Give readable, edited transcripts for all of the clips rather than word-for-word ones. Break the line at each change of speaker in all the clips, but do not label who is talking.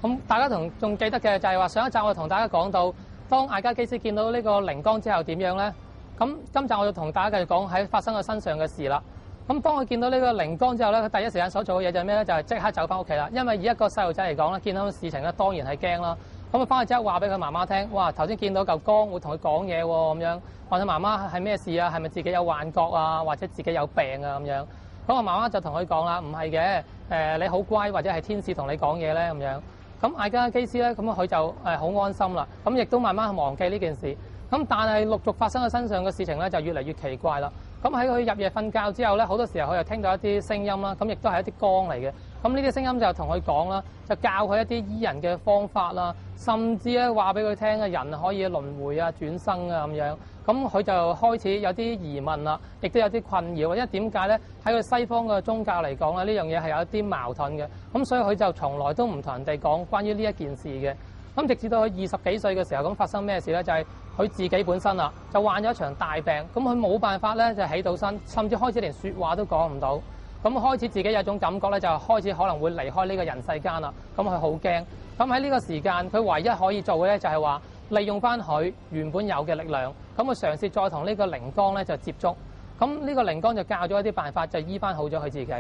咁大家仲記得嘅就係話上一集我同大家講到，當艾加基斯見到呢個靈光之後點樣咧？咁今集我就同大家繼續講喺發生喺身上嘅事啦。咁當佢見到呢個靈光之後咧，佢第一時間所做嘅嘢就係咩咧？就係即刻走翻屋企啦。因為以一個細路仔嚟講咧，見到事情咧當然係驚啦。咁佢翻去之後話俾佢媽媽聽，哇！頭先見到嚿光會同佢講嘢喎，咁樣話佢媽媽係咩事啊？係咪自己有幻覺啊？或者自己有病啊？咁樣。咁我媽媽就同佢講啦，唔係嘅，你好乖，或者係天使同你講嘢咧咁樣。咁艾加基斯咧，咁佢就好安心啦。咁亦都慢慢忘記呢件事。咁但係陸續發生喺身上嘅事情咧，就越嚟越奇怪啦。咁喺佢入夜瞓覺之後咧，好多時候佢又聽到一啲聲音啦，咁亦都係一啲光嚟嘅。咁呢啲聲音就同佢講啦，就教佢一啲醫人嘅方法啦，甚至咧話俾佢聽啊，人可以輪迴啊、轉生啊咁樣。咁佢就開始有啲疑問啦，亦都有啲困擾。因為點解咧？喺佢西方嘅宗教嚟講咧，呢樣嘢係有一啲矛盾嘅。咁所以佢就從來都唔同人哋講關於呢一件事嘅。咁直至到佢20幾歲嘅時候，咁發生咩事咧？就係佢自己本身啦，就患咗一場大病。咁佢冇辦法咧，就起到身，甚至開始連説話都講唔到。咁開始自己有一種感覺咧，就開始可能會離開呢個人世間啦。咁佢好驚。咁喺呢個時間，佢唯一可以做嘅咧，就係話利用翻佢原本有嘅力量。咁佢嘗試再同呢個靈光咧就接觸。咁呢個靈光就教咗一啲辦法，就醫翻好咗佢自己。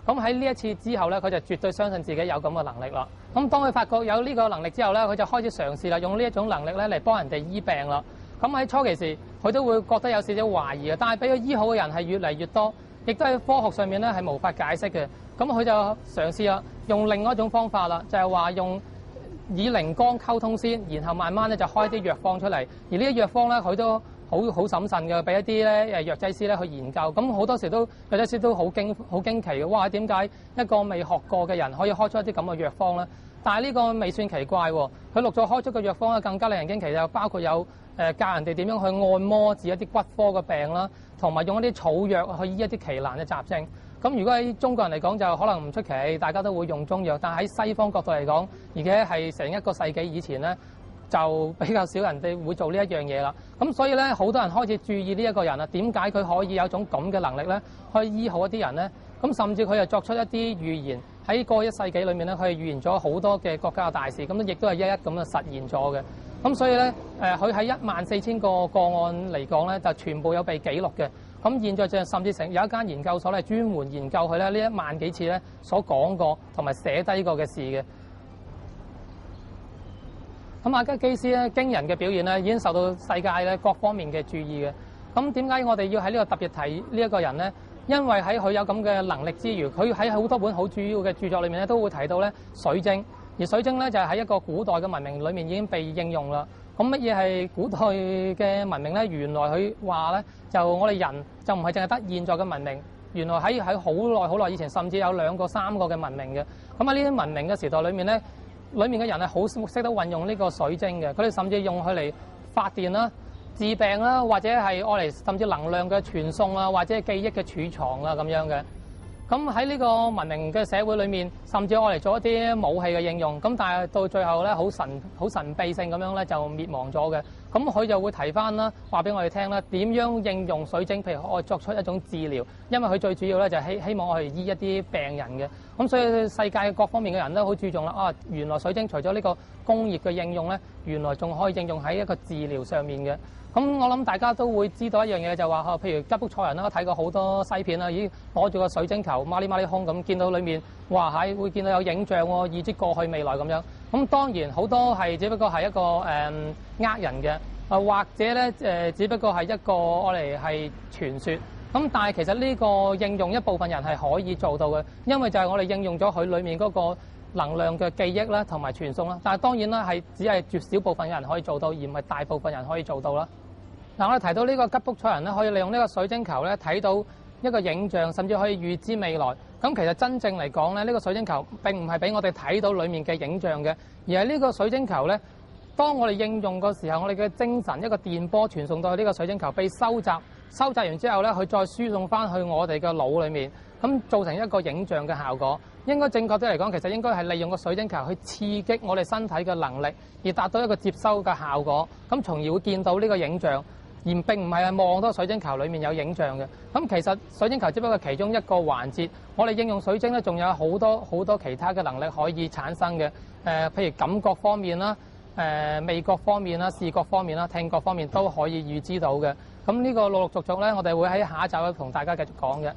咁喺呢一次之後咧，佢就絕對相信自己有咁嘅能力啦。咁當佢發覺有呢個能力之後咧，佢就開始嘗試啦，用呢一種能力咧嚟幫人哋醫病啦。咁喺初期時，佢都會覺得有少少懷疑嘅，但係俾佢醫好嘅人係越嚟越多，亦都喺科學上面咧係無法解釋嘅。咁佢就嘗試啦，用另外一種方法啦，就係話用以靈光溝通先，然後慢慢咧就開啲藥方出嚟。而呢啲藥方咧，佢都好審慎嘅，俾一啲咧藥劑師咧去研究。咁好多時都藥劑師都好驚奇嘅。哇！點解一個未學過嘅人可以開出一啲咁嘅藥方咧？但係呢個未算奇怪喎，佢陸續開出嘅藥方咧更加令人驚奇，就包括有教人哋點樣去按摩治一啲骨科嘅病啦，同埋用一啲草藥去醫一啲奇難嘅雜症。咁如果喺中國人嚟講就可能唔出奇，大家都會用中藥。但係喺西方角度嚟講，而且係成一個世紀以前咧，就比較少人哋會做呢一樣嘢啦。咁所以咧，好多人開始注意呢一個人啊，點解佢可以有種咁嘅能力咧，可以醫好一啲人咧？咁甚至佢又作出一啲預言，喺過一世紀裏面咧，佢係預言咗好多嘅國家嘅大事，咁亦都係一一咁樣實現咗嘅。咁所以咧，佢喺14000個個案嚟講咧，就全部有被記錄嘅。咁現在就甚至有一間研究所咧，專門研究佢咧呢1萬幾次咧所講過同埋寫低過嘅事嘅。咁艾加基斯咧驚人嘅表現咧，已經受到世界咧各方面嘅注意嘅。咁點解我哋要喺呢個特別提呢一個人咧？因為喺佢有咁嘅能力之餘，佢喺好多本好主要嘅著作裏面咧，都會提到咧水晶。而水晶咧就係喺一個古代嘅文明裏面已經被應用啦。咁乜嘢係古代嘅文明咧？原來佢話咧，就我哋人就唔係淨係得現在嘅文明，原來喺好耐以前，甚至有2個、3個嘅文明嘅。咁喺呢啲文明嘅時代裏面咧，裏面嘅人係好識得運用呢個水晶嘅。佢哋甚至用佢嚟發電啦、治病啦，或者係愛嚟甚至能量嘅傳送啊，或者係記憶嘅儲藏啊咁樣嘅。咁喺呢個文明嘅社會裏面，甚至愛嚟做一啲武器嘅應用。咁但係到最後咧，好神秘性咁樣咧就滅亡咗嘅。咁佢就會提翻啦，話俾我哋聽啦，點樣應用水晶，譬如我作出一種治療。因為佢最主要咧就係希望我哋醫一啲病人嘅。咁所以世界各方面嘅人都好注重啦。啊，原來水晶除咗呢個工業嘅應用咧，原來仲可以應用喺一個治療上面嘅。咁我諗大家都會知道一樣嘢，就話譬如吉卜賽人啦，我睇過好多西片啦，已經攞住個水晶球孖哩空咁，見到裏面哇係會見到有影像喎，預知過去未來咁樣。咁當然好多係只不過係一個呃人嘅，或者咧只不過係一個我哋係傳說。咁但係其實呢個應用一部分人係可以做到嘅，因為就係我哋應用咗佢裏面嗰個能量嘅記憶啦，同埋傳送啦。但係當然啦，係只係絕少部分人可以做到，而唔係大部分人可以做到啦。嗱，我哋提到呢個吉卜賽人咧，可以利用呢個水晶球咧睇到一個影像，甚至可以預知未來。咁其實真正嚟講咧，呢個水晶球並唔係俾我哋睇到裡面嘅影像嘅，而係呢個水晶球咧，當我哋應用嘅時候，我哋嘅精神一個電波傳送到去呢個水晶球，被收集完之後咧，佢再輸送翻去我哋嘅腦裡面，咁造成一個影像嘅效果。應該正確啲嚟講，其實應該係利用個水晶球去刺激我哋身體嘅能力，而達到一個接收嘅效果，咁從而會見到呢個影像。而並唔係望到水晶球裡面有影像嘅。咁其實水晶球只不過其中一個環節，我哋應用水晶咧，仲有好多其他嘅能力可以產生嘅。譬如感覺方面啦、味覺方面啦、視覺方面啦、聽覺方面都可以預知到嘅。咁呢個陸陸續續咧，我哋會喺下一集同大家繼續講嘅。